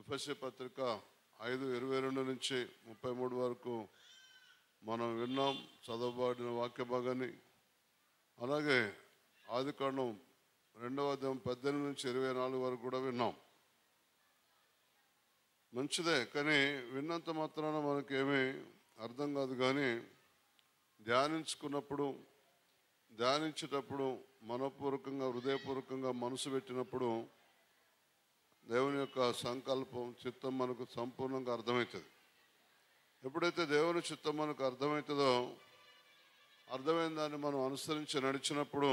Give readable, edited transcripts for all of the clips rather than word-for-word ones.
ఎఫెసీ పత్రిక 5:22 నుంచి 33 వరకు మనం విన్నాం, చదవబడిన వాక్య భాగాన్ని. అలాగే ఆదికాండం 2వ అధ్యాయం 18 నుంచి 24 వరకు కూడా విన్నాం. మంచిదే, కానీ విన్నంత మాత్రాన మనకేమీ అర్థం కాదు. కానీ ధ్యానించేటప్పుడు మనపూర్వకంగా, హృదయపూర్వకంగా మనసు పెట్టినప్పుడు దేవుని యొక్క సంకల్పం, చిత్తం మనకు సంపూర్ణంగా అర్థమవుతుంది. ఎప్పుడైతే దేవుని చిత్తం మనకు అర్థమవుతుందో, అర్థమైన దాన్ని మనం అనుసరించి నడిచినప్పుడు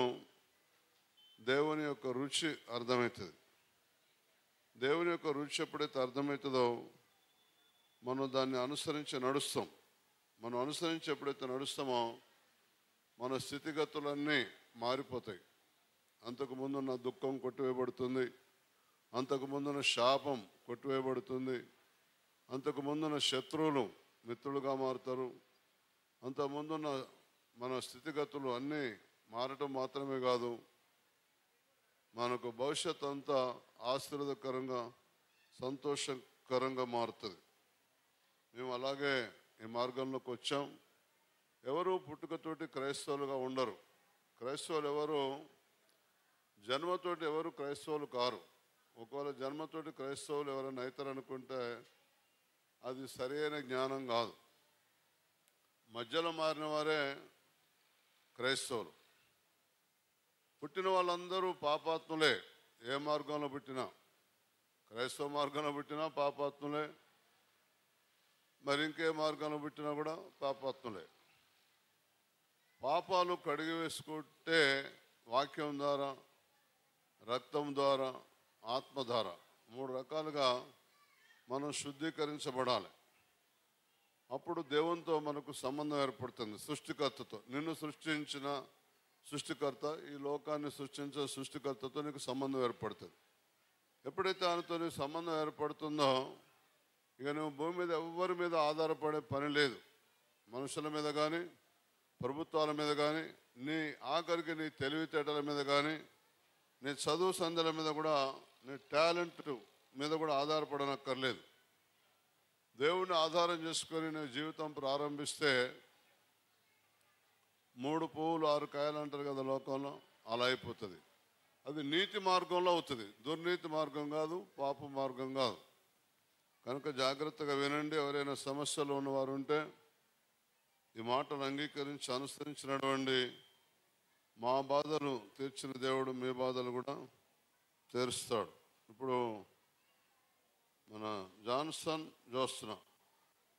దేవుని యొక్క రుచి అర్థమవుతుంది. దేవుని యొక్క రుచి ఎప్పుడైతే అర్థమవుతుందో మనం దాన్ని అనుసరించి నడుస్తాం. మనం అనుసరించి ఎప్పుడైతే నడుస్తామో మన స్థితిగతులన్నీ మారిపోతాయి. అంతకుముందున్న దుఃఖం కొట్టివేయబడుతుంది, అంతకుముందున్న శాపం కొట్టివేయబడుతుంది, అంతకుముందున్న శత్రువులు మిత్రులుగా మారుతారు. అంతకుముందున్న మన స్థితిగతులు అన్నీ మారటం మాత్రమే కాదు, మనకు భవిష్యత్ అంతా ఆశీర్వాదకరంగా, సంతోషకరంగా మారుతుంది. మేము అలాగే ఈ మార్గంలోకి వచ్చాం. ఎవరు పుట్టుకతోటి క్రైస్తవులుగా ఉండరు. క్రైస్తవులు ఎవరు జన్మతోటి ఎవరు క్రైస్తవులు కారు. ఒకవేళ జన్మతోటి క్రైస్తవులు ఎవరైనా అవుతారనుకుంటే అది సరైన జ్ఞానం కాదు. మధ్యలో మారిన వారే క్రైస్తవులు. పుట్టిన వాళ్ళందరూ పాపాత్ములే. ఏ మార్గంలో పుట్టినా, క్రైస్తవ మార్గంలో పుట్టినా పాపాత్ములే, మరి ఇంకే మార్గంలో పుట్టినా కూడా పాపాత్ములే. పాపాలు కడిగి వేసుకుంటే వాక్యం ద్వారా, రక్తం ద్వారా, ఆత్మ ద్వారా 3 రకాలుగా మనం శుద్ధీకరించబడాలి. అప్పుడు దేవునితో మనకు సంబంధం ఏర్పడుతుంది, సృష్టికర్తతో. నిన్ను సృష్టించిన సృష్టికర్త, ఈ లోకాన్ని సృష్టించిన సృష్టికర్తతో నీకు సంబంధం ఏర్పడుతుంది. ఎప్పుడైతే ఆయనతో నీకు సంబంధం ఏర్పడుతుందో ఇక నువ్వు భూమి మీద ఎవ్వరి మీద ఆధారపడే పని లేదు. మనుషుల మీద కానీ, ప్రభుత్వాల మీద కానీ, నీ ఆఖరికి నీ తెలివితేటల మీద కానీ, నీ చదువు సంధ్యల మీద కూడా, నీ టాలెంట్ మీద కూడా ఆధారపడనక్కర్లేదు. దేవుణ్ణి ఆధారం చేసుకొని నీ జీవితం ప్రారంభిస్తే 3 పువ్వులు 6 కాయలు అంటారు కదా లోకంలో, అలా అయిపోతుంది. అది నీతి మార్గంలో అవుతుంది, దుర్నీతి మార్గం కాదు, పాప మార్గం కాదు. కనుక జాగ్రత్తగా వినండి. ఎవరైనా సమస్యలు ఉన్నవారు ఉంటే ఈ మాటలు అంగీకరించి అనుసరించి నడవండి. మా బాధలు తీర్చిన దేవుడు మీ బాధలు కూడా తీరుస్తాడు. ఇప్పుడు మన జాన్సన్ జోస్న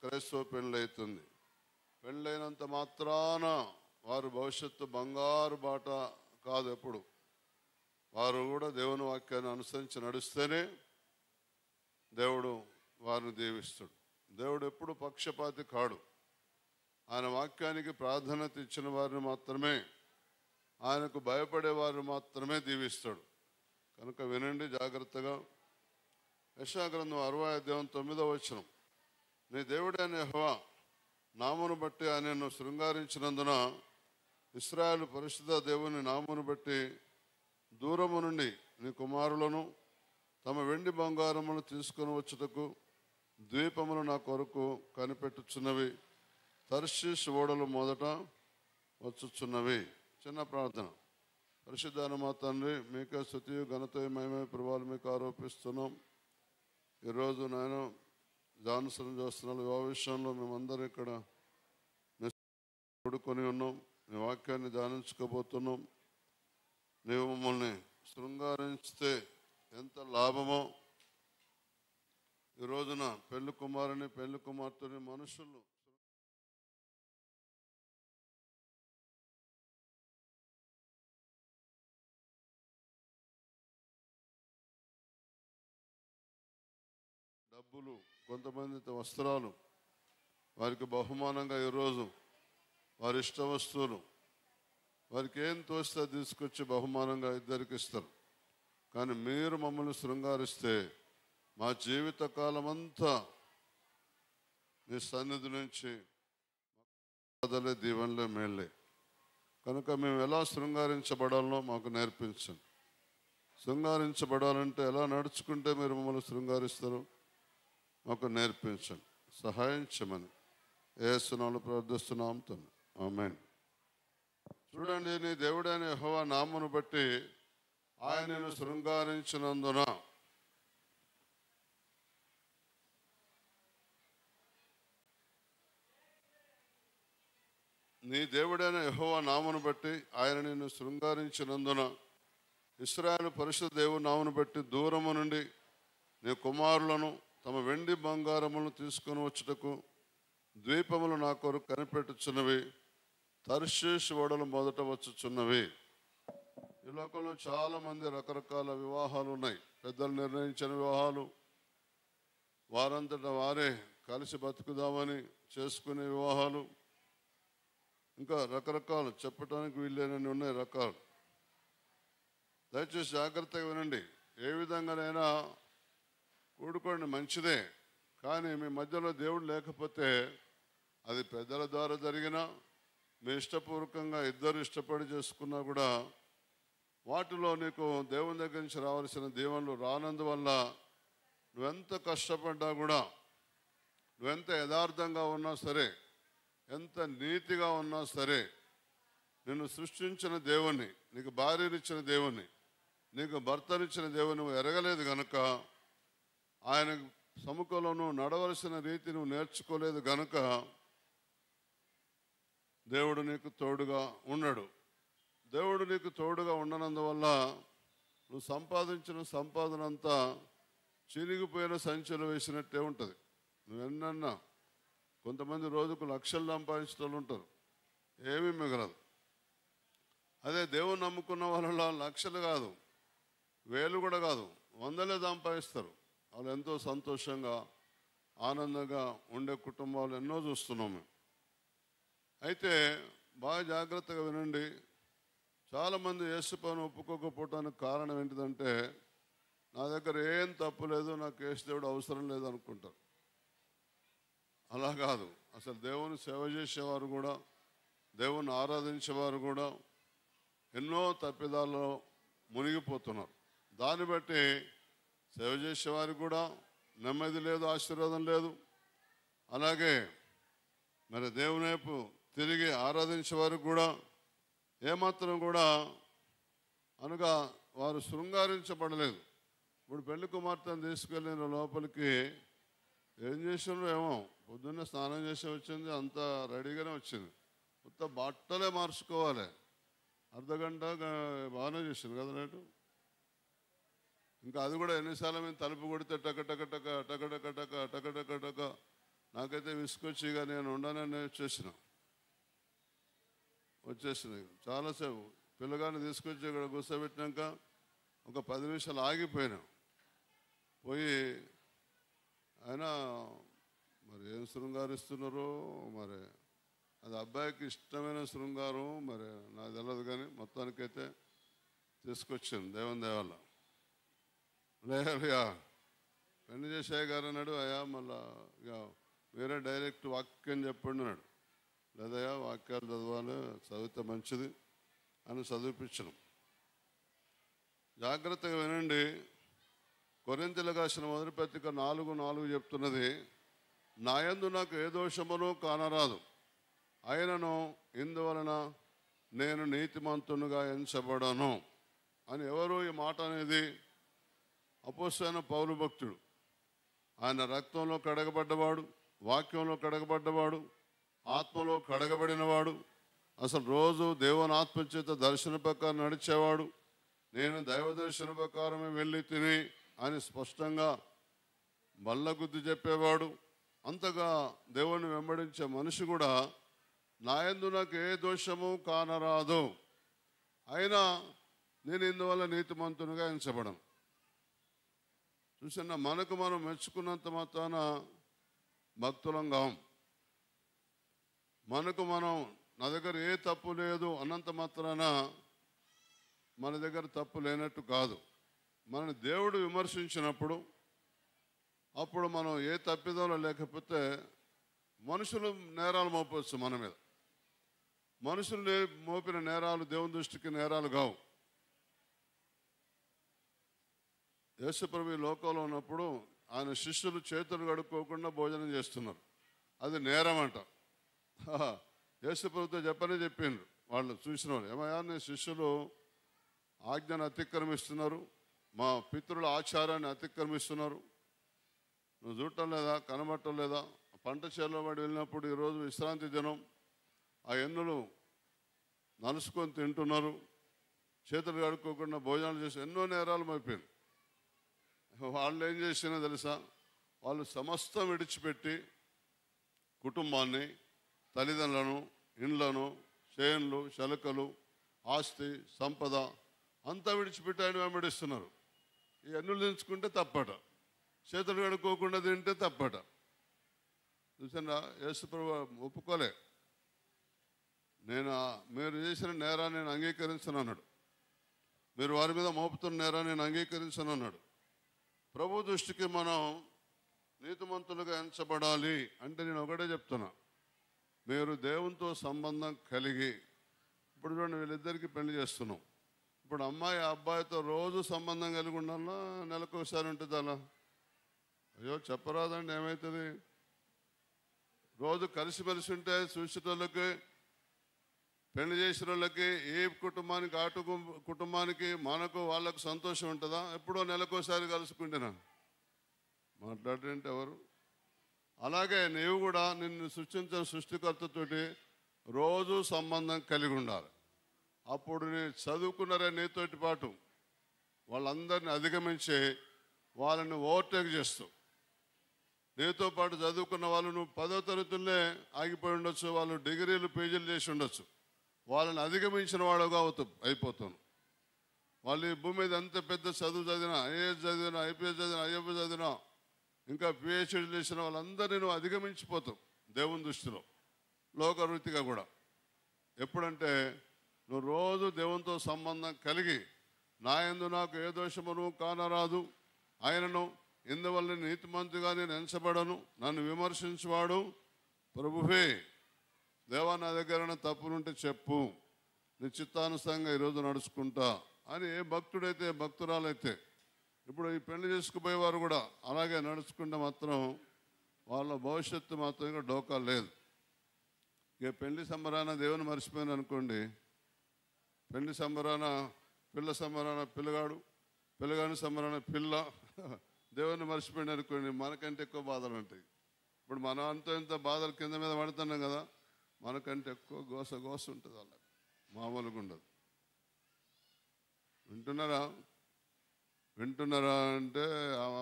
క్రైస్తవ పెళ్ళి అవుతుంది. పెళ్ళైనంత మాత్రాన వారు భవిష్యత్తు బంగారు బాట కాదు. ఎప్పుడు వారు కూడా దేవుని వాక్యాన్ని అనుసరించి నడిస్తేనే దేవుడు వారిని దీవిస్తాడు. దేవుడు ఎప్పుడు పక్షపాతి కాడు. ఆయన వాక్యానికి ప్రాధాన్యత ఇచ్చిన వారిని మాత్రమే, ఆయనకు భయపడే వారిని మాత్రమే దీవిస్తాడు. కనుక వినండి జాగ్రత్తగా. యెషయా గ్రంథం 60వ అధ్యాయం 9వ వచనం, నీ దేవుడైన యెహోవా నామమును బట్టి ఆయనను శృంగారించినందున, ఇశ్రాయేలు పరిశుద్ధ దేవుని నామమును బట్టి దూరము నుండి నీ కుమారులను తమ వెండి బంగారమును తీసుకొని వచ్చుటకు ద్వీపములు నా కొరకు కనిపెట్టుచున్నవి, తర్షీషు ఓడలు మొదట వచ్చుచున్నవి. చిన్న ప్రార్థన. పరిశుద్ధాన మా తండ్రి, మీకే స్తుతియు ఘనత మహిమ ప్రభావాలు మీకు ఆరోపిస్తున్నాం. ఈరోజు నేను జాన్సన్ చేస్తున్న వివాహ విషయంలో మేమందరం ఇక్కడ కూడుకొని ఉన్నాం. మీ వాక్యాన్ని ధ్యానించుకోబోతున్నాం. నీవు మమ్మల్ని శృంగారించితే ఎంత లాభమో, ఈ రోజున పెళ్లి కుమారుని, పెళ్లి కుమార్తెని మనుషులు డబ్బులు, కొంతమంది వస్త్రాలు, వారికి బహుమానంగా ఈరోజు వారి ఇష్ట వస్తువులు, వారికి ఏం తోస్తే తీసుకొచ్చి బహుమానంగా ఇద్దరికి ఇస్తారు. కానీ మీరు మమ్మల్ని శృంగారిస్తే మా జీవిత కాలం అంతా నీ సన్నిధి నుంచి బాధలే, దీవెనలే, మేళ్ళే. కనుక మేము ఎలా శృంగారించబడాలో మాకు నేర్పించండి. శృంగారించబడాలంటే ఎలా నడుచుకుంటే మీరు మమ్మల్ని శృంగారిస్తారు, మాకు నేర్పించండి, సహాయం చేయమని యేసు నామములో ప్రార్థిస్తున్నాం తండ్రి, ఆమేన్. చూడండి, నీ దేవుడైన యెహోవా నామమును బట్టి ఆయనను శృంగారించినందున నీ దేవుడైన యెహోవా నామమును బట్టి ఆయన నిన్ను శృంగారించినందున ఇశ్రాయేలు పరిశుద్ధ దేవుని నామమును బట్టి దూరము నుండి నీ కుమారులను తమ వెండి బంగారములను తీసుకొని వచ్చుటకు ద్వీపములు నా కొరకు కనిపెట్టుచున్నవి, తర్షీషు ఓడలు మొదట వచ్చుచున్నవి. ఈ లోకంలో చాలా మంది రకరకాల వివాహాలు ఉన్నాయి. పెద్దలు నిర్ణయించిన వివాహాలు, వారంతటా వారే కలిసి బతుకుదామని చేసుకునే వివాహాలు, ఇంకా రకరకాలు చెప్పడానికి వీళ్ళేనని ఉన్నాయి రకాలు. దయచేసి జాగ్రత్తగా వినండి. ఏ విధంగానైనా కూడుకోండి, మంచిదే. కానీ మీ మధ్యలో దేవుడు లేకపోతే అది పెద్దల ద్వారా జరిగినా, మీ ఇష్టపూర్వకంగా ఇద్దరు ఇష్టపడి చేసుకున్నా కూడా వాటిలో నీకు దేవుని దగ్గర నుంచి రావాల్సిన దీవెనలు రానందువల్ల నువ్వెంత కష్టపడ్డా కూడా, నువ్వెంత యథార్థంగా ఉన్నా సరే, ఎంత నీతిగా ఉన్నా సరే, నిన్ను సృష్టించిన దేవుణ్ణి, నీకు భార్యనిచ్చిన దేవుణ్ణి, నీకు భర్తనిచ్చిన దేవుని నువ్వు ఎరగలేదు గనుక, ఆయన సముఖంలో నువ్వు నడవలసిన రీతి నువ్వు నేర్చుకోలేదు గనుక దేవుడు నీకు తోడుగా ఉండడు. దేవుడు నీకు తోడుగా ఉండనందువల్ల నువ్వు సంపాదించిన సంపాదన అంతా చిరిగిపోయిన సంచులు వేసినట్టే ఉంటుంది. నువ్వెన్నన్నా కొంతమంది రోజుకు లక్షలు సంపాదించడం ఉంటారు, ఏమీ మిగలదు. అదే దేవుని నమ్ముకున్న వాళ్ళ లక్షలు కాదు, వేలు కూడా కాదు, వందలే సంపాదిస్తారు. వాళ్ళు ఎంతో సంతోషంగా ఆనందంగా ఉండే కుటుంబాలు ఎన్నో చూస్తున్నాం మేము. అయితే బాగా జాగ్రత్తగా వినండి. చాలామంది యేసు పైన ఒప్పుకోకపోవటానికి కారణం ఏంటిదంటే, నా దగ్గర ఏం తప్పు లేదు, నాకు యేసు దేవుడు అవసరం లేదు అనుకుంటారు. అలా కాదు. అసలు దేవుని సేవ చేసేవారు కూడా, దేవుని ఆరాధించేవారు కూడా ఎన్నో తప్పిదాల్లో మునిగిపోతున్నారు. దాన్ని బట్టి సేవ చేసేవారికి కూడా నెమ్మది లేదు, ఆశీర్వాదం లేదు. అలాగే మరి దేవుని వైపు తిరిగి ఆరాధించేవారికి కూడా ఏమాత్రం కూడా అనగా వారు శృంగారించబడలేదు. ఇప్పుడు పెళ్లి కుమార్తెను తీసుకెళ్ళిన లోపలికి ఏం చేసినారో ఏమో, పొద్దున్నే స్నానం చేసి వచ్చింది, అంతా రెడీగానే వచ్చింది. మొత్తం బట్టలే మార్చుకోవాలి. అర్ధగంట బాగానే చేసింది కదా రేటు. ఇంకా అది కూడా ఎన్నిసార్లు మేము తలుపు కొడితే టక టక టక టక టక టక టక టక టక నాకైతే విసుకొచ్చి ఇక నేను ఉండనని వచ్చేసినాయి. చాలాసేపు పిల్లగాన్ని తీసుకొచ్చి ఇక్కడ కూర్చోబెట్టినాక ఒక 10 నిమిషాలు ఆగిపోయినాం. పోయి ఆయన మరి ఏం శృంగారిస్తున్నారో, మరి అది అబ్బాయికి ఇష్టమైన శృంగారం, మరి నాకు తెలియదు. కానీ మొత్తానికైతే తీసుకొచ్చాను దేవుని దేవాల. లేదయ్యా పెళ్లి చేసాయి గారు అన్నాడు. అయ్యా మళ్ళా ఇక వేరే డైరెక్ట్ వాక్యం చెప్పండి అన్నాడు. లేదయ్యా వాక్యాలు చదవాలి, చదివితే మంచిది అని చదివిపించను. జాగ్రత్తగా వినండి. కొరింథీయులకు రాసిన మొదటి పత్రిక 4:4 చెప్తున్నది, నా యందు నాకు ఏ దోషమును కానరాదు, అయినను ఇందువలన నేను నీతిమంతునిగా ఎంచబడను అని. ఎవరు ఈ మాట అనేది? అపోస్తలుడైన పౌలు భక్తుడు. ఆయన రక్తంలో కడగబడ్డవాడు, వాక్యంలో కడగబడ్డవాడు, ఆత్మలో కడగబడినవాడు, అసలు రోజు దేవుని ఆత్మచేత దర్శన ప్రకారం నడిచేవాడు. నేను దైవ దర్శన ప్రకారమే వెళ్ళి తిని అని స్పష్టంగా బల్లగుద్ది చెప్పేవాడు. అంతగా దేవుని వెంబడించే మనిషి కూడా నా యందు నాకు ఏ దోషము కానరాదు, అయినా నేను ఇందువల్ల నీతిమంతునిగా ఎంచబడను. చూసిన మనకు మనం మెచ్చుకున్నంత మాత్రాన భక్తులం కాం. మనకు మనం నా దగ్గర ఏ తప్పు లేదు అన్నంత మాత్రాన మన దగ్గర తప్పు లేనట్టు కాదు. మనని దేవుడు విమర్శించినప్పుడు అప్పుడు మనం ఏ తప్పిదంలో లేకపోతే మనుషులు నేరాలు మోపవచ్చు మన మీద. మనుషులు మోపిన నేరాలు దేవుని దృష్టికి నేరాలు కావు. యేసుప్రభు లోకంలో ఉన్నప్పుడు ఆయన శిష్యులు చేతులు కడుక్కోకుండా భోజనం చేస్తున్నారు. అది నేరం అంట. యేసు ప్రభుతో చెప్పిండ్రు వాళ్ళు చూసిన వాళ్ళు, ఏమయ్యా నీ శిష్యులు ఆజ్ఞను అతిక్రమిస్తున్నారు, మా పితృల ఆచారాన్ని అతిక్రమిస్తున్నారు, నువ్వు చూడటం లేదా, కనబడటం లేదా? పంట చేలో పడి వెళ్ళినప్పుడు ఈరోజు విశ్రాంతి దినం, ఆ ఎన్నులు నలుసుకొని తింటున్నారు, చేతులు కడుక్కోకుండా భోజనాలు చేసి ఎన్నో నేరాలు మోపారు. వాళ్ళు ఏం చేసినా తెలుసా? వాళ్ళు సమస్తం విడిచిపెట్టి కుటుంబాన్ని, తల్లిదండ్రులను, ఇండ్లను, చేన్లు, శలకలు, ఆస్తి, సంపద అంతా విడిచిపెట్టి ఆయన వెంబడిస్తున్నారు. ఈ ఎన్నులు దించుకుంటే తప్పట, చేతులు కడుక్కోకుండా తింటే తప్పట. చూసారా, యేసుప్రభు ఒప్పుకోలే. మీరు చేసిన నేరాన్ని నేను అంగీకరించను అన్నాడు. మీరు వారి మీద మోపుతున్న నేరాన్ని నేను అంగీకరించను అన్నాడు. ప్రభు దృష్టికి మనం నీతిమంతులుగా ఎంచబడాలి అంటే నేను ఒకటే చెప్తున్నా, మీరు దేవునితో సంబంధం కలిగి, ఇప్పుడు చూడండి వీళ్ళిద్దరికి పెళ్లి చేస్తున్నాం. ఇప్పుడు అమ్మాయి అబ్బాయితో రోజు సంబంధం కలిగి ఉండాలా, నెలకు ఒకసారి ఉంటుంది అలా? అయ్యో చెప్పరాదండి, ఏమవుతుంది? రోజు కలిసిమెలిసి ఉంటే చూసేటోళ్ళకి, పెళ్లి చేసిన వాళ్ళకి, ఏ కుటుంబానికి అటు కుటుంబానికి మనకు వాళ్ళకు సంతోషం ఉంటుందా? ఎప్పుడో నెలకోసారి కలుసుకుంటేనా మాట్లాడేంటి ఎవరు? అలాగే నీవు కూడా నిన్ను సృష్టించిన సృష్టికర్తతోటి రోజు సంబంధం కలిగి ఉండాలి. అప్పుడు నీ చదువుకున్నారే నీతోటి పాటు వాళ్ళందరినీ అధిగమించి వాళ్ళని ఓవర్టేక్ చేస్తూ, నీతో పాటు చదువుకున్న వాళ్ళు నువ్వు 10వ తరగతులనే ఆగిపోయి ఉండొచ్చు, వాళ్ళు డిగ్రీలు పీజీలు చేసి ఉండొచ్చు, వాళ్ళని అధిగమించిన వాడుగా అయిపోతాను. వాళ్ళు ఈ భూమి మీద ఎంత పెద్ద చదువు చదివినా, ఐఏఎస్ చదివినా, ఐపీఎస్ చదివినా, ఐఎఫ్ఎస్ చదివినా, ఇంకా పిహెచ్డీ చేసిన వాళ్ళందరినీ నువ్వు అధిగమించిపోతావు దేవుని దృష్టిలో, లోకరీతిగా కూడా. ఎప్పుడంటే నువ్వు రోజు దేవునితో సంబంధం కలిగి, నా యందు నాకు ఏ దోషమును కానరాదు, ఆయనను ఇందువల్ల నీతిమంతుగా నేను ఎంచబడను, నన్ను విమర్శించేవాడు ప్రభువే, దేవా నా దగ్గర తప్పులుంటే చెప్పు, నీ చిత్తానుసారంగా ఈరోజు నడుచుకుంటా అని ఏ భక్తుడైతే, భక్తురాలైతే, ఇప్పుడు ఈ పెళ్లి చేసుకుపోయేవారు కూడా అలాగే నడుచుకుంటే మాత్రం వాళ్ళ భవిష్యత్తు మాత్రం ఇంకా డోకా లేదు. ఇక పెళ్లి సంబరాన దేవుని మర్చిపోయింది అనుకోండి, పెళ్లి సంబరాన పిల్ల సంబరాన పిల్లగాడు, పిల్లగాని సంబరాన పిల్ల దేవుని మర్చిపోయింది అనుకోండి, మనకంటే ఎక్కువ బాధలు ఉంటాయి. ఇప్పుడు మనం అంతా ఇంత బాధలు కింద మీద పడుతున్నాం కదా, మనకంటే ఎక్కువ గోస ఉంటుంది వాళ్ళకి, మామూలుగా ఉండదు. వింటున్నారా అంటే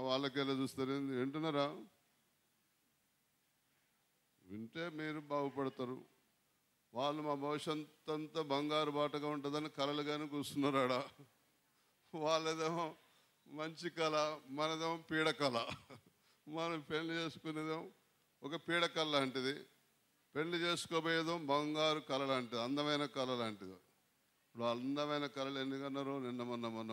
వాళ్ళకెళ్ళి చూస్తారు, వింటున్నారా? వింటే మీరు బాగుపడతారు. వాళ్ళు మా భవిష్యత్తు అంతా బంగారు బాటగా ఉంటుందని కలలు కానీ కూర్చున్నారాడా. వాళ్ళదేమో మంచి కళ, మనదేమో పీడకళ. మనం పెళ్లి చేసుకునేదేమో ఒక పీడకళ లాంటిది, పెళ్లి చేసుకోబోయేదో బంగారు కళ లాంటిది, అందమైన కళ లాంటిది. ఇప్పుడు అందమైన కళలు ఎందుకన్నారు? మొన్న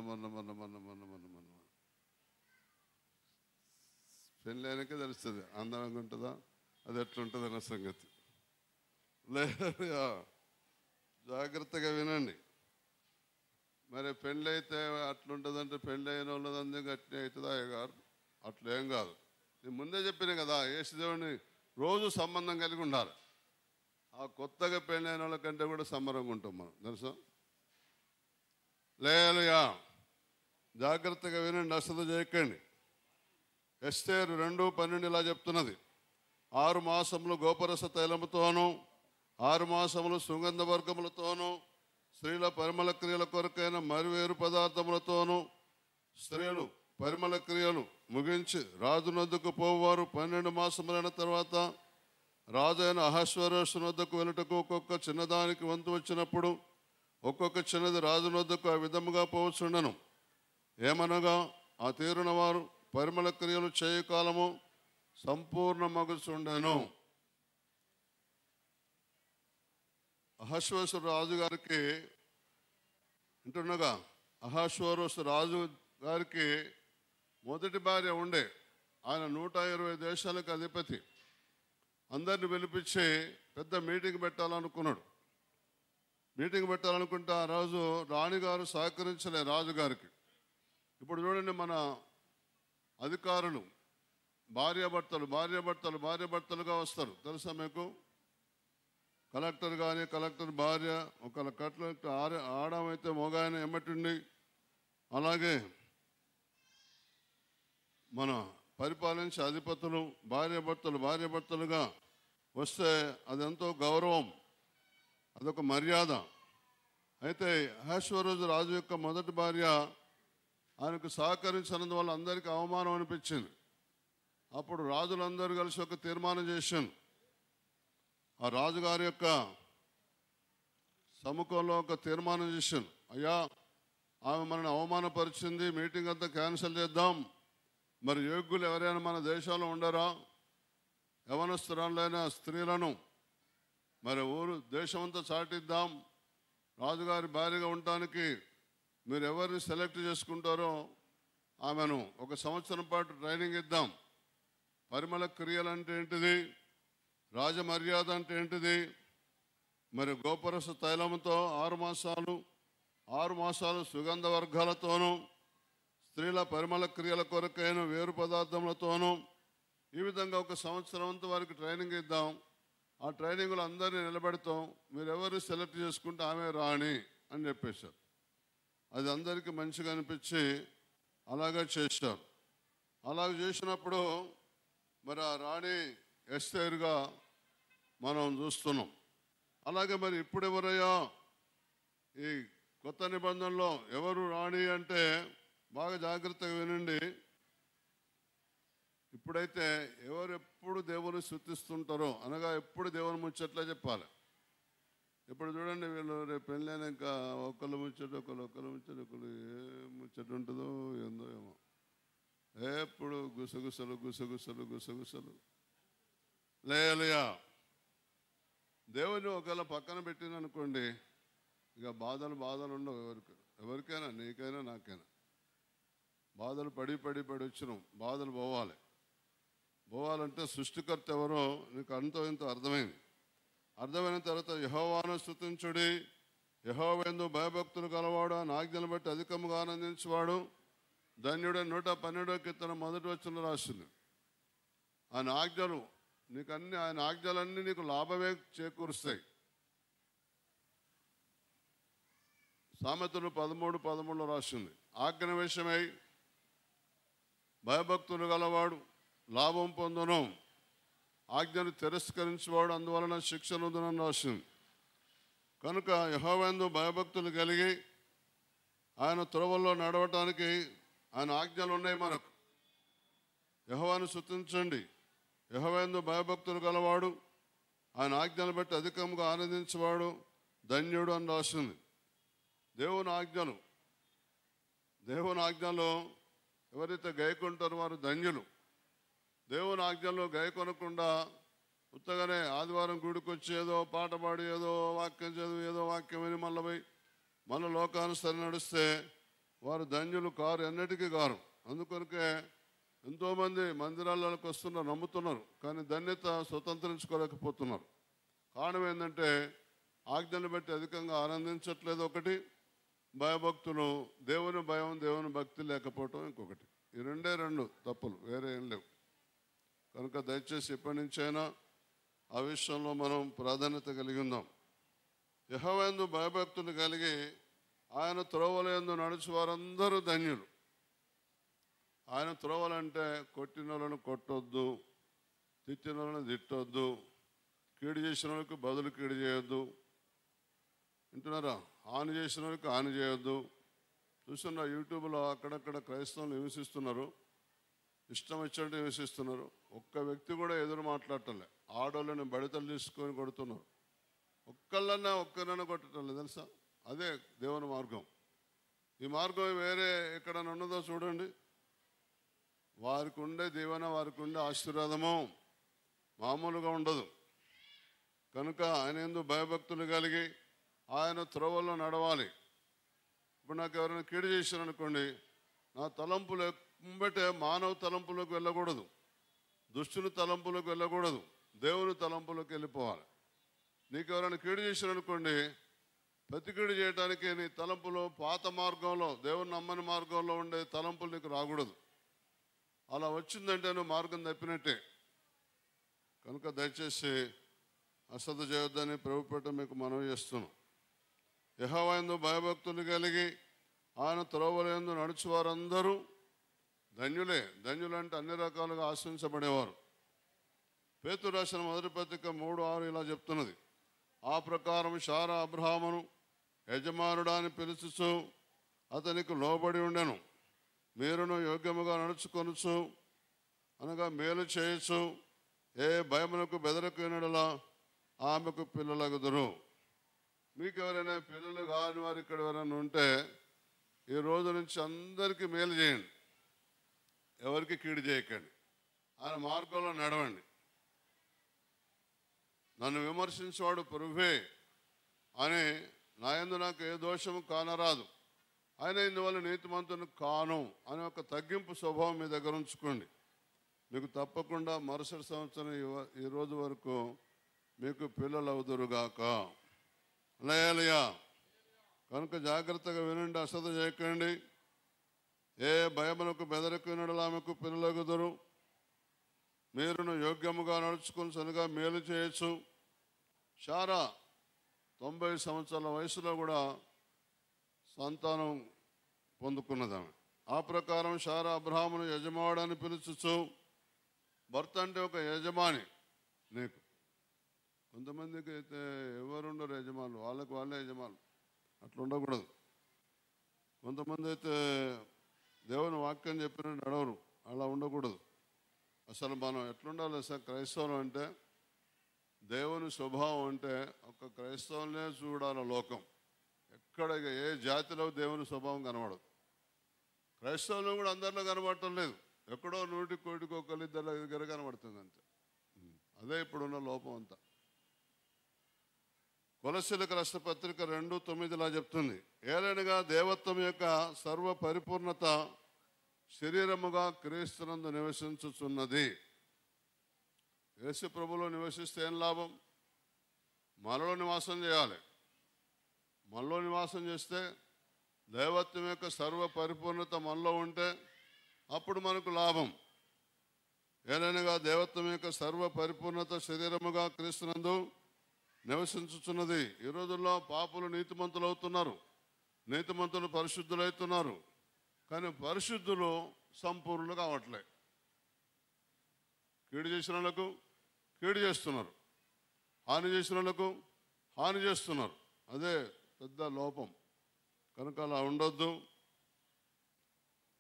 పెళ్ళి అయినాకే తెలుస్తుంది అందమైంగా ఉంటుందా, అది ఎట్లుంటుంది అన్న సంగతి. లేదా జాగ్రత్తగా వినండి. మరి పెళ్ళి అయితే అట్లుంటుందంటే పెళ్ళి అయిన వాళ్ళదంతా గట్టి అవుతుందా గారు? అట్లేం కాదు. నేను ముందే చెప్పిన కదా, యేసుదేవుని రోజు సంబంధం కలిగి ఉండాలి. ఆ కొత్తగా పెళ్ళి అయిన వాళ్ళకంటే కూడా సంబరంగా ఉంటాం మనం, తెలుసా? లేలుయా, జాగ్రత్తగా వినండి, అశ్రద్ధ చేయకండి. ఎస్తేరు 2:12 ఇలా చెప్తున్నది, 6 మాసములు గోపరస తైలముతోనూ 6 మాసములు సుగంధ వర్గములతోనూ స్త్రీల పరిమళ క్రియల కొరకైన మరివేరు పదార్థములతోనూ స్త్రీలు పరిమళ క్రియలు ముగించి రాజు నొద్దకు పోవారు. 12 మాసములైన తర్వాత రాజు అయిన అహశ్వరోషు నొద్దకు వెళ్ళటకు ఒక్కొక్క చిన్నదానికి వంతు వచ్చినప్పుడు ఒక్కొక్క చిన్నది రాజు నొద్దకు ఆ విధముగా పోవచ్చుండను. ఏమనగా ఆ తీరున వారు పరిమళ క్రియలు చేయు కాలము సంపూర్ణ మగుచుండెను. అహశ్వరోషు రాజు గారికి వింటున్నగా, అహశ్వరోషు రాజు గారికి మొదటి భార్య ఉండే. ఆయన 120 దేశాలకు అధిపతి. అందరిని పిలిపించి పెద్ద మీటింగ్ పెట్టాలనుకున్నాడు. మీటింగ్ పెట్టాలనుకుంటే ఆ రోజు రాణిగారు సహకరించలే రాజుగారికి. ఇప్పుడు చూడండి, మన అధికారులు భార్యాభర్తలుగా వస్తారు. తెలుసా మీకు? కలెక్టర్ కానీ కలెక్టర్ భార్య, ఒక కలెక్టర్ ఆడమైతే మొగాయన ఎమ్మటిండి, అలాగే మన పరిపాలించే అధిపతులు భార్యాభర్తలుగా వస్తే అదెంతో గౌరవం, అదొక మర్యాద. అయితే అహష్వేరోషు రాజు యొక్క మొదటి భార్య ఆయనకు సహకరించినందువల్ల అందరికీ అవమానం అనిపించింది. అప్పుడు రాజులందరూ కలిసి ఒక తీర్మానం చేశాను. ఆ రాజుగారి యొక్క సముఖంలో ఒక తీర్మానం చేశాను, అయ్యా ఆమె మనల్ని అవమానపరిచింది, మీటింగ్ అంతా క్యాన్సిల్ చేద్దాం. మరి యోగ్యులు ఎవరైనా మన దేశంలో ఉండరా? యవనస్తురాలైన స్త్రీలను మరి దేశమంతా చాటిద్దాం. రాజుగారి భార్యగా ఉండటానికి మీరు ఎవరిని సెలెక్ట్ చేసుకుంటారో ఆమెను 1 సంవత్సరం పాటు ట్రైనింగ్ ఇద్దాం. పరిమళ క్రియలు అంటే ఏంటిది, రాజమర్యాద అంటే ఏంటిది, మరి గోపరస తైలంతో 6 మాసాలు సుగంధ వర్గాలతోనూ స్త్రీల పరిమళ క్రియల కొరకైన వేరు పదార్థములతోనూ ఈ విధంగా 1 సంవత్సరం అంతా వారికి ట్రైనింగ్ ఇద్దాం. ఆ ట్రైనింగ్లో అందరినీ నిలబెడతాం. మీరు ఎవరు సెలెక్ట్ చేసుకుంటే ఆమె రాణి అని చెప్పేశారు. అది అందరికీ మంచిగా అనిపించి అలాగే చేశారు. అలాగ చేసినప్పుడు మరి ఆ రాణి ఎస్తేరుగా మనం చూస్తున్నాం. అలాగే మరి ఇప్పుడు ఎవరయ్యా ఈ కొత్త నిబంధనలో ఎవరు రాణి అంటే బాగా జాగ్రత్తగా వినండి. ఇప్పుడైతే ఎవరెప్పుడు దేవుని స్తుతిస్తుంటారో, అనగా ఎప్పుడు దేవుని ముచ్చట్లా చెప్పాలి. ఇప్పుడు చూడండి, వీళ్ళు రేపు పెళ్ళైనాక ఒకళ్ళు ముచ్చట ఒకళ్ళు ఏ ముచ్చట ఉంటుందో ఏందో ఏమో, ఎప్పుడు గుసగుసలు లేయలుయా. దేవుని ఒకవేళ పక్కన పెట్టిననుకోండి, ఇక బాధలు ఉండవు ఎవరికైనా, నీకైనా నాకైనా. బాధలు పడి వచ్చినాం, బాధలు పోవాలంటే సృష్టికర్త ఎవరో నీకు అంతో ఇంతో అర్థమైన తర్వాత యెహోవాను స్తుతించుడి, యెహోవాయందు భయభక్తులు కలవాడు, ఆయన ఆజ్ఞలు బట్టి అధికముగా ఆనందించేవాడు ధన్యుడు. 112వ కీర్తన మొదటి వచనంలో రాసింది. ఆయన ఆజ్ఞలన్నీ నీకు లాభమే చేకూరుస్తాయి. సామెతలు 13:13లో రాసింది, ఆజ్ఞ విషయమై భయభక్తులు గలవాడు లాభం పొందును, ఆజ్ఞను తిరస్కరించేవాడు అందువలన శిక్ష నొందునని రాసింది. కనుక యెహోవాయందు భయభక్తులు కలిగి ఆయన త్రోవల్లో నడవటానికి ఆయన ఆజ్ఞలు ఉన్నాయి మనకు. యెహోవాను స్తుతించండి, యెహోవాయందు భయభక్తులు గలవాడు, ఆయన ఆజ్ఞలు బట్టి అధికంగా ఆనందించేవాడు ధన్యుడు అని రాసింది. దేవుని ఆజ్ఞలో ఎవరైతే గైకొంటారో వారు ధన్యులు. దేవుని ఆజ్ఞలో గైకొనకుండా ఉత్తగానే ఆదివారం గుడికి వచ్చి ఏదో పాట పాడి ఏదో వాక్యం చదివి ఏదో వాక్యం విని మళ్ళీ పోయి మన లోకానుసరి నడిస్తే వారు ధన్యులు కారు, ఎన్నటికీ కారు. అందుకొరకే ఎంతోమంది మందిరాలకు వస్తున్నారు, నమ్ముతున్నారు, కానీ ధన్యత స్వతంత్రించుకోలేకపోతున్నారు. కారణం ఏంటంటే ఆజ్ఞలు బట్టి అధికంగా ఆనందించట్లేదు ఒకటి, భయభక్తులు, దేవుని భయం దేవుని భక్తి లేకపోవటం ఇంకొకటి. ఈ రెండు తప్పులు, వేరే ఏం లేవు. కనుక దయచేసి ఎప్పటి నుంచైనా ఆ విషయంలో మనం ప్రాధాన్యత కలిగి ఉందాం. యెహోవాయందు భయభక్తులు కలిగి ఆయన త్రోవలందు నడుచు వారందరూ ధన్యులు. ఆయన త్రోవలంటే కొట్టిన వాళ్ళను కొట్టొద్దు, తిట్టిన వాళ్ళని తిట్టొద్దు, కీడు చేసిన వాళ్ళకి బదులు కీడు చేయొద్దు, వింటున్నారా? హాని చేసిన వాళ్ళకి హాని చేయొద్దు. చూస్తున్నా యూట్యూబ్లో అక్కడక్కడ క్రైస్తవులు హింసిస్తున్నారు, ఇష్టం వచ్చినట్టు హింసిస్తున్నారు. ఒక్క వ్యక్తి కూడా ఎదురు మాట్లాడటంలే. ఆడోళ్ళని బడితలు తీసుకొని కొడుతున్నారు. ఒక్కరినైనా కొట్టడం లేదు, తెలుసా? అదే దేవుని మార్గం. ఈ మార్గం వేరే ఎక్కడైనా ఉన్నదో చూడండి. వారికి ఉండే దీవెన, వారికి ఉండే ఆశీర్వాదము మామూలుగా ఉండదు. కనుక ఆయన యందు భయభక్తులు కలిగి ఆయన త్రోవల్లో నడవాలి. ఇప్పుడు నాకు ఎవరైనా కీడు చేశారనుకోండి, నా తలంపులు ఎంబటే మానవ తలంపులోకి వెళ్ళకూడదు, దుష్టుని తలంపులోకి వెళ్ళకూడదు, దేవుని తలంపులోకి వెళ్ళిపోవాలి. నీకు ఎవరైనా కీడు చేశారనుకోండి, ప్రతి కీడు చేయడానికి నీ తలంపులో పాత మార్గంలో, దేవుని నమ్మని మార్గంలో ఉండే తలంపులు నీకు రాకూడదు. అలా వచ్చిందంటే నువ్వు మార్గం తప్పినట్టే. కనుక దయచేసి అశ్రద్ధ చేయొద్దని ప్రభుపేట మీకు మనవి చేస్తున్నాం. యెహోవా యందు భయభక్తులు కలిగి ఆయన త్రోవలందు నడుచువారందరూ ధన్యులే. ధన్యులంటే అన్ని రకాలుగా ఆశించబడేవారు. పేతురు రాసిన మొదటి పత్రిక 3:6 ఇలా చెప్తున్నది, ఆ ప్రకారం శారా అబ్రహామును యజమానుడా అని పిలుచుచు అతనికి లోబడి ఉండెను. మీరును యోగ్యముగా నడుచుకొనుచు అనగా మేలు చేయొచ్చు, ఏ భయమునకు బెదరకునడలా ఆమెకు పిల్లలగుదురు. మీకు ఎవరైనా పిల్లలు కాని వారు ఇక్కడ ఎవరైనా ఉంటే ఈ రోజు నుంచి అందరికీ మేలు చేయండి, ఎవరికి కీడు చేయకండి, ఆయన మార్గంలో నడవండి. నన్ను విమర్శించేవాడు ప్రభువే అని నా యందు నాకు ఏ దోషము కానరాదు, ఆయన ఇందువల్ల నీతిమంతుని కాను అనే ఒక తగ్గింపు స్వభావం మీ దగ్గర ఉంచుకోండి. మీకు తప్పకుండా మరుసటి సంవత్సరం ఈ రోజు వరకు మీకు పిల్లలు అవుదురుగాక. హల్లెలూయా. కనుక జాగ్రత్తగా వినండి, అశ్రద్ధ చేయకండి. ఏ భయమునకు బెదరకునడలా ఆమెకు పిల్లలగుదురు. మీరును యోగ్యముగా నడుచుకుని సరిగా మేలు చేయొచ్చు. శారా 90 సంవత్సరాల వయసులో కూడా సంతానం పొందుకున్నదామె. ఆ ప్రకారం శారా అబ్రహామును యజమానుడని పిలుచుచు, భర్త అంటే ఒక యజమాని నీకు. కొంతమందికి అయితే ఎవరుండరు యజమానులు, వాళ్ళకి వాళ్ళే యజమానులు. అట్లా ఉండకూడదు. కొంతమంది అయితే దేవుని వాక్యం చెప్పిన నడవరు, అలా ఉండకూడదు. అసలు మనం ఎట్లుండాలి సార్ క్రైస్తవులు అంటే, దేవుని స్వభావం అంటే ఒక క్రైస్తవులనే చూడాలి లోకం. ఎక్కడ ఏ జాతిలో దేవుని స్వభావం కనబడదు. క్రైస్తవులు కూడా అందరిలో కనబడటం లేదు, ఎక్కడో 100 కోటికి 1-2 దగ్గర కనబడుతుంది అంతే. అదే ఇప్పుడున్న లోపం అంతా. కొలస్సీలకు రాసిన పత్రిక 2:9 చెప్తుంది, ఏలైనగా దేవత్వం యొక్క సర్వ పరిపూర్ణత శరీరముగా క్రీస్తునందు నివసించుచున్నది. యేసు ప్రభులో నివసిస్తే ఏం లాభం? మనలో నివాసం చేయాలి. మనలో నివాసం చేస్తే దైవత్వం యొక్క సర్వ పరిపూర్ణత మనలో ఉంటే అప్పుడు మనకు లాభం. ఏలైనగా దేవత్వం యొక్క సర్వ పరిపూర్ణత శరీరముగా క్రీస్తునందు నివసించుచున్నది. ఈ రోజుల్లో పాపులు నీతిమంతులు అవుతున్నారు, నీతిమంతులు పరిశుద్ధులు అవుతున్నారు, కానీ పరిశుద్ధులు సంపూర్ణులు కావట్లే. కీడు చేసిన వాళ్ళకు కీడు చేస్తున్నారు, హాని చేసిన వాళ్ళకు హాని చేస్తున్నారు. అదే పెద్ద లోపం. కనుక అలా ఉండొద్దు.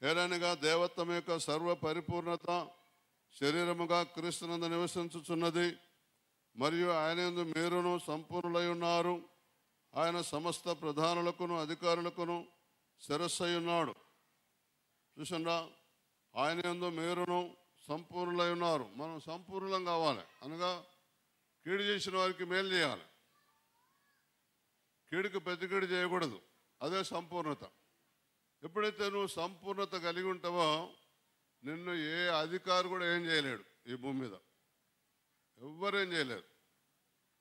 ఏలైనగా దేవత్వం యొక్క సర్వ పరిపూర్ణత శరీరముగా క్రీస్తునందు నివసించుచున్నది, మరియు ఆయన యందు మీరును సంపూర్ణులై ఉన్నారు. ఆయన సమస్త ప్రధానులకును అధికారులకును శిరస్సై ఉన్నాడు. చూసండా, ఆయన యందు మీరును సంపూర్ణులై ఉన్నారు. మనం సంపూర్ణం కావాలి అనగా కీడు చేసిన వారికి మేలు చేయాలి, కీడుకు ప్రతికీడు చేయకూడదు. అదే సంపూర్ణత. ఎప్పుడైతే నువ్వు సంపూర్ణత కలిగి ఉంటావో నిన్ను ఏ అధికారి కూడా ఏం చేయలేడు. ఈ భూమి మీద ఎవ్వరేం చేయలేరు.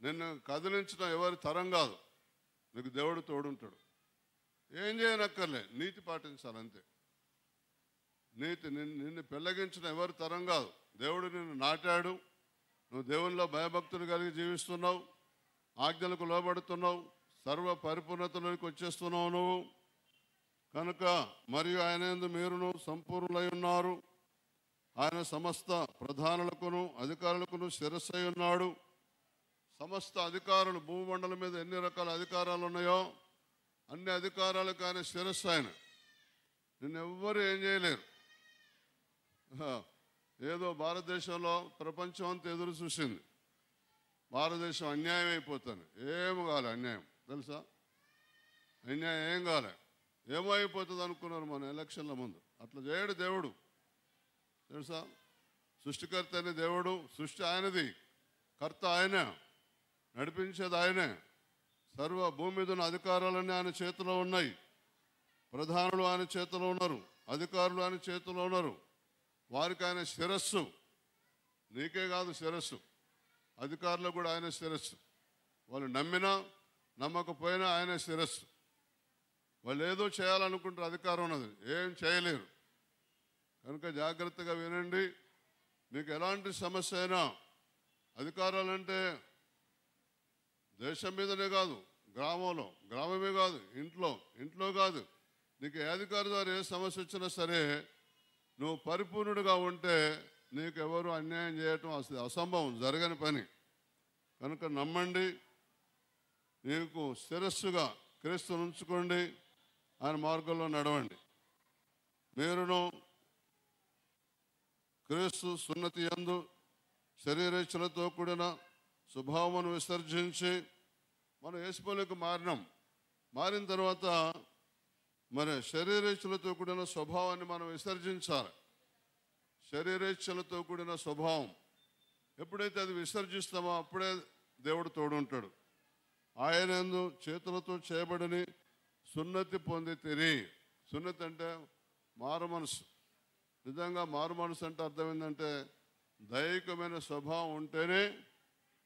నిన్ను కదిలించిన ఎవరి తరం కాదు, నీకు దేవుడు తోడుంటాడు. ఏం చేయనక్కర్లే, నీతి పాటించాలంతే. నీతి నిన్ను పెళ్ళగించిన ఎవరి తరం కాదు. దేవుడు నిన్ను నాటాడు, నువ్వు దేవునిలో భయభక్తులు కలిగి జీవిస్తున్నావు, ఆజ్ఞలకు లోబడుతున్నావు, సర్వ పరిపూర్ణతలోకి వచ్చేస్తున్నావు నువ్వు. కనుక మరియు ఆయన యందు మీరును సంపూర్ణులై ఉన్నారు. ఆయన సమస్త ప్రధానులకును అధికారులకును శిరస్సై ఉన్నాడు. సమస్త అధికారులు, భూమండలం మీద ఎన్ని రకాల అధికారాలు ఉన్నాయో అన్ని అధికారాలకు ఆయన శిరస్సు. ఆయన నిన్నెవ్వరు ఏం చేయలేరు. ఏదో భారతదేశంలో ప్రపంచం అంతా ఎదురు చూసింది, భారతదేశం అన్యాయం అయిపోతాను. ఏమి కాలే అన్యాయం, తెలుసా? అన్యాయం ఏం కాలే. ఏమో అయిపోతుంది అనుకున్నారు మన ఎలక్షన్ల ముందు. అట్లా చేయడు దేవుడు, తెలుసా? సృష్టికర్త అనే దేవుడు, సృష్టి ఆయనది, కర్త ఆయనే, నడిపించేది ఆయనే. సర్వ భూమి మీద ఉన్న అధికారాలన్నీ ఆయన చేతిలో ఉన్నాయి. ప్రధానులు ఆయన చేతిలో ఉన్నారు, అధికారులు ఆయన చేతిలో ఉన్నారు. వారికి ఆయన శిరస్సు. నీకే కాదు శిరస్సు, అధికారులు కూడా ఆయన శిరస్సు. వాళ్ళు నమ్మినా నమ్మకపోయినా ఆయన శిరస్సు. వాళ్ళు ఏదో చేయాలనుకుంటారు, అధికారం ఉన్నది, ఏం చేయలేరు. కనుక జాగ్రత్తగా వినండి. మీకు ఎలాంటి సమస్య అయినా, అధికారాలంటే దేశం మీదనే కాదు, గ్రామమే కాదు, ఇంట్లో కాదు, నీకు ఏ అధికారి ద్వారా ఏ సమస్య వచ్చినా సరే నువ్వు పరిపూర్ణుడిగా ఉంటే నీకు ఎవరు అన్యాయం చేయటం అసంభవం, జరగని పని. కనుక నమ్మండి, నీకు శిరస్సుగా క్రీస్తును ఉంచుకోండి, ఆయన మార్గంలో నడవండి. మీరును క్రీస్తు సున్నతి యందు శరీరేచ్ఛలతో కూడిన స్వభావమును విసర్జించి మనం యేసుపోలికి మారిన తర్వాత మరి శరీరేచ్ఛలతో కూడిన స్వభావాన్ని మనం విసర్జించాలి. శరీరేచ్ఛలతో కూడిన స్వభావం ఎప్పుడైతే అది విసర్జిస్తామో అప్పుడే దేవుడు తోడుంటాడు. ఆయన యందు చేతులతో చేయబడని సున్నతి పొందితిరి. సున్నతి అంటే మారు మనసు. నిజంగా మారు మనసు అంటే అర్థం ఏంటంటే దైవికమైన స్వభావం ఉంటేనే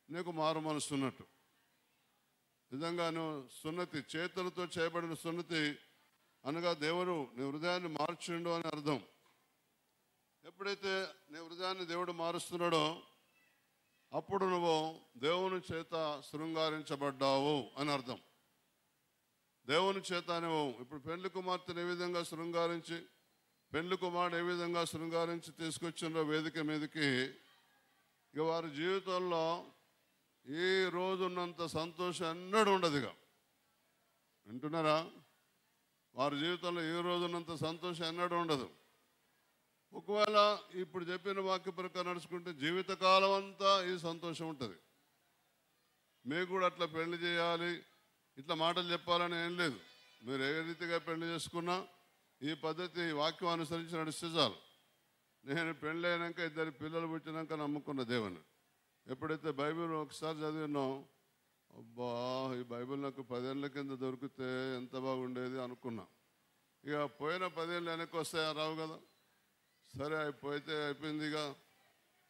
నీకు మారు మనసు ఉన్నట్టు. నిజంగా నువ్వు సున్నతి, చేతులతో చేయబడిన సున్నతి అనగా దేవుడు నీ హృదయాన్ని మార్చిండు అని అర్థం. ఎప్పుడైతే నీ హృదయాన్ని దేవుడు మారుస్తున్నాడో అప్పుడు నువ్వు దేవుని చేత శృంగారించబడ్డావు అని అర్థం. దేవుని చేత నువ్వు ఇప్పుడు పెళ్లి కుమార్తెను ఏ విధంగా శృంగారించి, పెళ్లి కుమారుడు ఏ విధంగా శృంగారించి తీసుకొచ్చిండ్రో వేదిక మీదకి, ఇక వారి జీవితంలో ఈ రోజున్నంత సంతోషం ఎన్నడూ ఉండదు. ఇక వింటున్నారా? వారి జీవితంలో ఈ రోజున్నంత సంతోషం ఎన్నడూ ఉండదు. ఒకవేళ ఇప్పుడు చెప్పిన వాక్య ప్రకారం నడుచుకుంటే జీవితకాలం అంతా ఈ సంతోషం ఉంటుంది. మీకు కూడా అట్లా పెళ్లి చేయాలి, ఇట్లా మాటలు చెప్పాలని ఏం లేదు. మీరు ఏ రీతిగా పెళ్లి చేసుకున్నా ఈ పద్ధతి వాక్యం అనుసరించి నడిస్తే చాలు. నేను పెళ్ళి అయినాక 2 పిల్లలు పుట్టినాక నమ్ముకున్న దేవుని. ఎప్పుడైతే బైబిల్ ఒకసారి చదివినో, అబ్బా ఈ బైబిల్ నాకు 10 ఏళ్ళ కింద దొరికితే ఎంత బాగుండేది అనుకున్నా. ఇక పోయిన 10 ఏళ్ళు వెనక్కి వస్తాయా? రావు కదా. సరే అయిపోతే అయిపోయింది, ఇక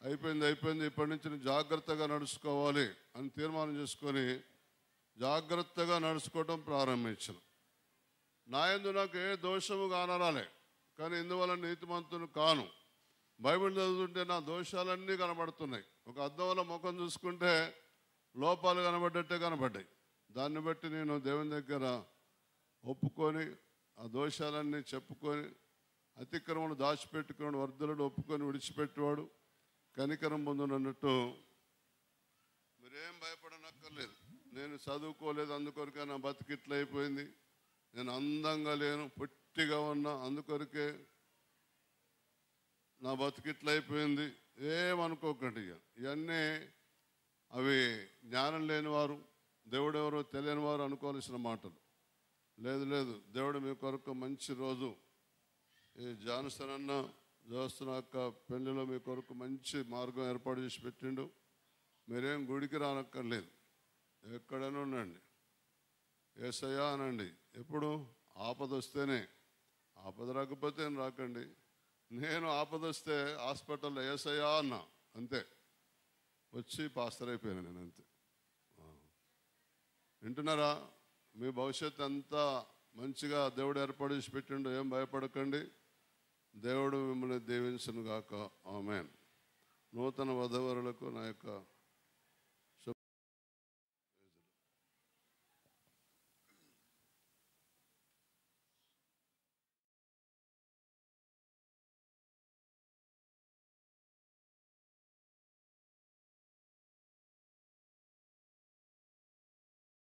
అయిపోయింది. ఇప్పటి నుంచి నేను జాగ్రత్తగా నడుచుకోవాలి అని తీర్మానం చేసుకొని జాగ్రత్తగా నడుచుకోవటం ప్రారంభించిన. నా యందు నాకు ఏ దోషము కానరాలే, కానీ ఇందువల్ల నీతిమంతుని కాను. బైబిల్ చదువుతుంటే నా దోషాలన్నీ కనబడుతున్నాయి. ఒక అద్దంలో ముఖం చూసుకుంటే లోపాలు కనబడ్డట్టే కనబడ్డాయి. దాన్ని బట్టి నేను దేవుని దగ్గర ఒప్పుకొని ఆ దోషాలన్నీ చెప్పుకొని, అతిక్రమను దాచిపెట్టుకుని వర్ధులను ఒప్పుకొని విడిచిపెట్టేవాడు కనికరం పొందునన్నట్టు మీరేం భయపడనక్కర్లేదు. నేను చదువుకోలేదు, అందుకొరకే నా బతికిట్లా అయిపోయింది. నేను అందంగా లేను, పొట్టిగా ఉన్నా, అందుకొరకే నా బతికిట్లా అయిపోయింది. ఏమనుకోకండి. ఇవన్నీ అవి జ్ఞానం లేనివారు, దేవుడెవరో తెలియని వారు అనుకోవాల్సిన మాటలు. లేదు, దేవుడు మీ కొరకు మంచి రోజు, ఈ జాన్సన్ అన్న జోస్తున్న అక్క పెళ్లిలో మీ కొరకు మంచి మార్గం ఏర్పాటు చేసి పెట్టిండు. మీరేం గుడికి రానక్కర్లేదు, ఎక్కడైనా ఉండండి, యేసయ్యా అనండి. ఎప్పుడు ఆపద వస్తేనే, ఆపద రాకపోతే రాకండి. నేను ఆపద వస్తే హాస్పిటల్లో యేసయ్యా అన్నా, అంతే, వచ్చి పాస్టర్ అయిపోయాను నేను, అంతే. వింటున్నారా? మీ భవిష్యత్తు అంతా మంచిగా దేవుడు ఏర్పాటు చేసి పెట్టిండు. ఏం భయపడకండి. దేవుడు మిమ్మల్ని దీవించును గాక. ఆమేన్. నూతన వధూవరులకు నా యొక్క